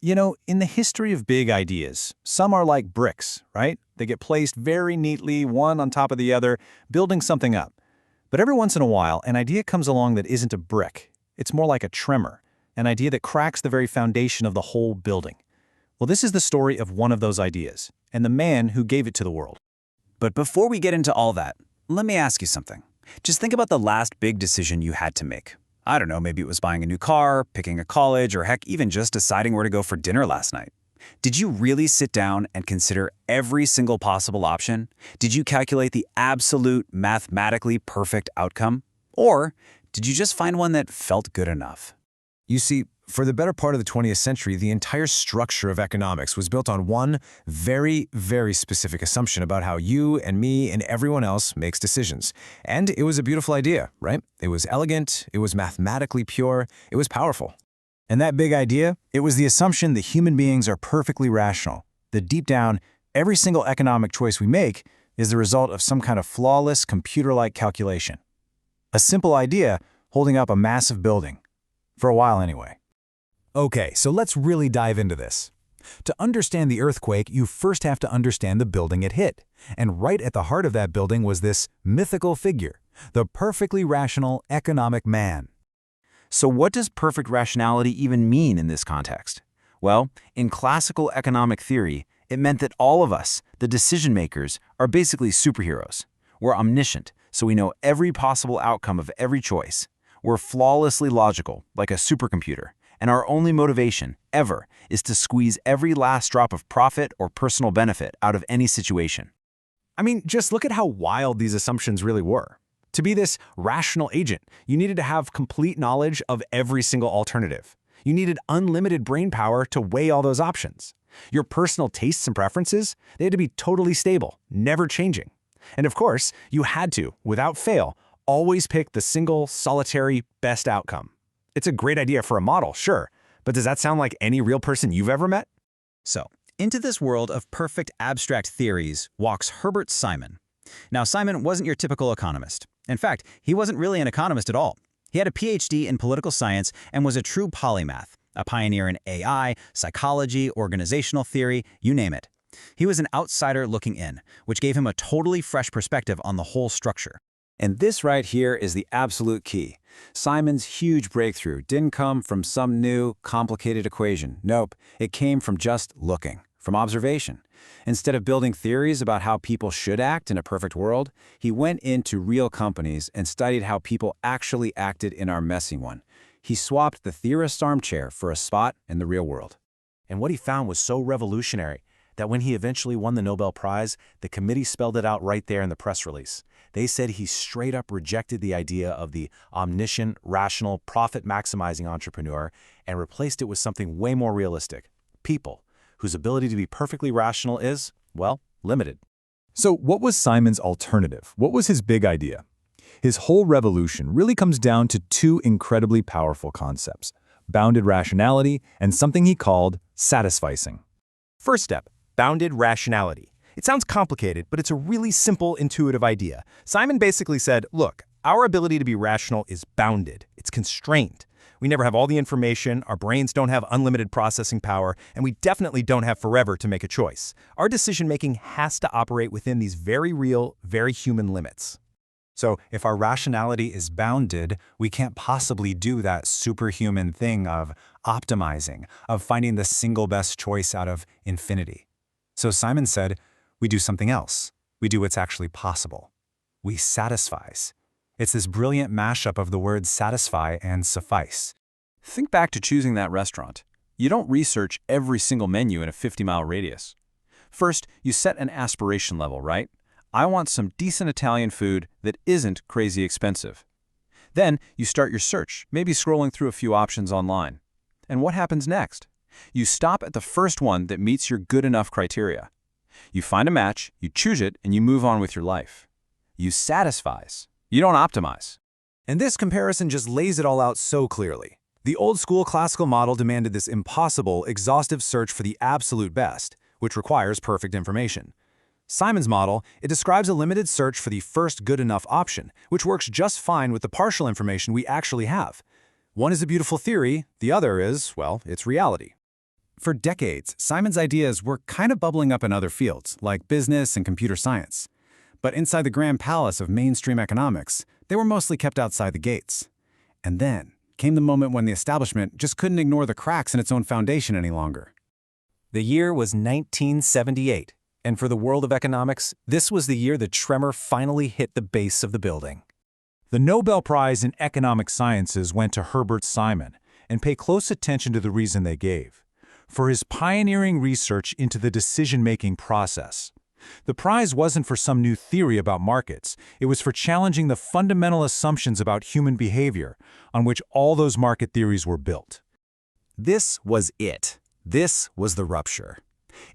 In the history of big ideas, some are like bricks, right? They get placed very neatly, one on top of the other, building something up. But every once in a while, an idea comes along that isn't a brick. It's more like a tremor, an idea that cracks the very foundation of the whole building. Well, this is the story of one of those ideas, and the man who gave it to the world. But before we get into all that, let me ask you something. Just think about the last big decision you had to make. I don't know, maybe it was buying a new car, picking a college, or heck, even just deciding where to go for dinner last night. Did you really sit down and consider every single possible option? Did you calculate the absolute mathematically perfect outcome? Or did you just find one that felt good enough? You see, for the better part of the 20th century, the entire structure of economics was built on one very, very specific assumption about how you and me and everyone else makes decisions. And it was a beautiful idea, right? It was elegant, it was mathematically pure, it was powerful. And that big idea, it was the assumption that human beings are perfectly rational, that deep down, every single economic choice we make is the result of some kind of flawless, computer-like calculation. A simple idea holding up a massive building. For a while anyway. Okay, so let's really dive into this. To understand the earthquake, you first have to understand the building it hit. And right at the heart of that building was this mythical figure, the perfectly rational economic man. So what does perfect rationality even mean in this context? Well, in classical economic theory, it meant that all of us, the decision makers, are basically superheroes. We're omniscient, so we know every possible outcome of every choice. We're flawlessly logical, like a supercomputer, and our only motivation, ever, is to squeeze every last drop of profit or personal benefit out of any situation. I mean, just look at how wild these assumptions really were. To be this rational agent, you needed to have complete knowledge of every single alternative. You needed unlimited brain power to weigh all those options. Your personal tastes and preferences, they had to be totally stable, never changing. And of course, you had to, without fail, always pick the single, solitary, best outcome. It's a great idea for a model, sure, but does that sound like any real person you've ever met? So, into this world of perfect abstract theories walks Herbert Simon. Now, Simon wasn't your typical economist. In fact, he wasn't really an economist at all. He had a PhD in political science and was a true polymath, a pioneer in AI, psychology, organizational theory, you name it. He was an outsider looking in, which gave him a totally fresh perspective on the whole structure. And this right here is the absolute key. Simon's huge breakthrough didn't come from some new, complicated equation. Nope, it came from just looking, from observation. Instead of building theories about how people should act in a perfect world, he went into real companies and studied how people actually acted in our messy one. He swapped the theorist's armchair for a spot in the real world. And what he found was so revolutionary that when he eventually won the Nobel Prize, the committee spelled it out right there in the press release. They said he straight up rejected the idea of the omniscient, rational, profit-maximizing entrepreneur and replaced it with something way more realistic: people, whose ability to be perfectly rational is, well, limited. So what was Simon's alternative? What was his big idea? His whole revolution really comes down to two incredibly powerful concepts: bounded rationality and something he called satisficing. First step, bounded rationality. It sounds complicated, but it's a really simple, intuitive idea. Simon basically said, look, our ability to be rational is bounded. It's constrained. We never have all the information, our brains don't have unlimited processing power, and we definitely don't have forever to make a choice. Our decision-making has to operate within these very real, very human limits. So if our rationality is bounded, we can't possibly do that superhuman thing of optimizing, of finding the single best choice out of infinity. So Simon said, we do something else. We do what's actually possible. We satisfice. It's this brilliant mashup of the words satisfy and suffice. Think back to choosing that restaurant. You don't research every single menu in a 50-mile radius. First, you set an aspiration level, right? I want some decent Italian food that isn't crazy expensive. Then you start your search, maybe scrolling through a few options online. And what happens next? You stop at the first one that meets your good enough criteria. You find a match, you choose it, and you move on with your life. You satisfice. You don't optimize. And this comparison just lays it all out so clearly. The old-school classical model demanded this impossible, exhaustive search for the absolute best, which requires perfect information. Simon's model, it describes a limited search for the first good enough option, which works just fine with the partial information we actually have. One is a beautiful theory, the other is, well, it's reality. For decades, Simon's ideas were kind of bubbling up in other fields, like business and computer science. But inside the grand palace of mainstream economics, they were mostly kept outside the gates. And then came the moment when the establishment just couldn't ignore the cracks in its own foundation any longer. The year was 1978, and for the world of economics, this was the year the tremor finally hit the base of the building. The Nobel Prize in Economic Sciences went to Herbert Simon, and pay close attention to the reason they gave: for his pioneering research into the decision-making process. The prize wasn't for some new theory about markets, it was for challenging the fundamental assumptions about human behavior on which all those market theories were built. This was it. This was the rupture.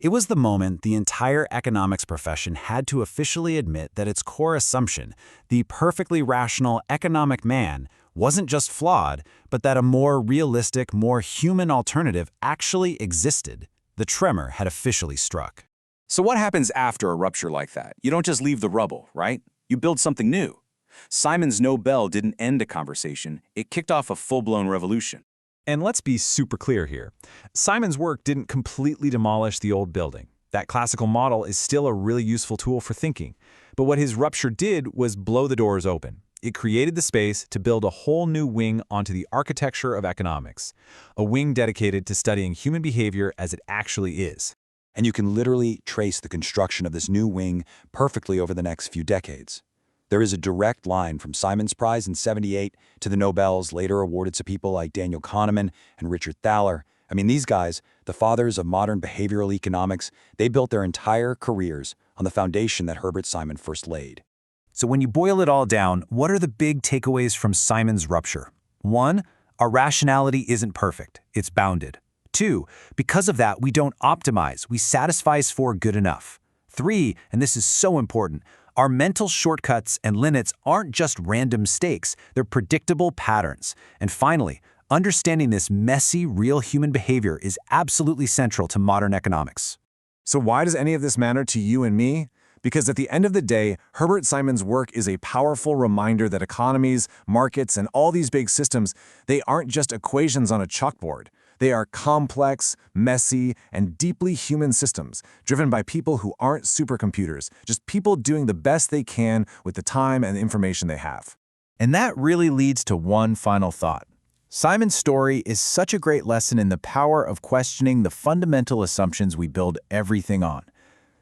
It was the moment the entire economics profession had to officially admit that its core assumption, the perfectly rational economic man, wasn't just flawed, but that a more realistic, more human alternative actually existed. The tremor had officially struck. So what happens after a rupture like that? You don't just leave the rubble, right? You build something new. Simon's Nobel didn't end a conversation, it kicked off a full-blown revolution. And let's be super clear here. Simon's work didn't completely demolish the old building. That classical model is still a really useful tool for thinking. But what his rupture did was blow the doors open. It created the space to build a whole new wing onto the architecture of economics, a wing dedicated to studying human behavior as it actually is. And you can literally trace the construction of this new wing perfectly over the next few decades. There is a direct line from Simon's Prize in '78 to the Nobels later awarded to people like Daniel Kahneman and Richard Thaler. I mean, these guys, the fathers of modern behavioral economics, they built their entire careers on the foundation that Herbert Simon first laid. So when you boil it all down, what are the big takeaways from Simon's rupture? 1, our rationality isn't perfect, it's bounded. 2, because of that, we don't optimize, we satisfice for good enough. 3, and this is so important, our mental shortcuts and limits aren't just random stakes, they're predictable patterns. And finally, understanding this messy, real human behavior is absolutely central to modern economics. So why does any of this matter to you and me? Because at the end of the day, Herbert Simon's work is a powerful reminder that economies, markets, and all these big systems, they aren't just equations on a chalkboard. They are complex, messy, and deeply human systems, driven by people who aren't supercomputers, just people doing the best they can with the time and the information they have. And that really leads to one final thought. Simon's story is such a great lesson in the power of questioning the fundamental assumptions we build everything on.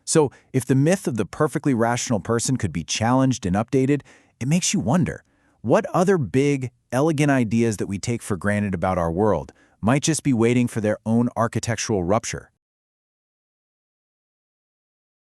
So, if the myth of the perfectly rational person could be challenged and updated, it makes you wonder, what other big, elegant ideas that we take for granted about our world might just be waiting for their own architectural rupture?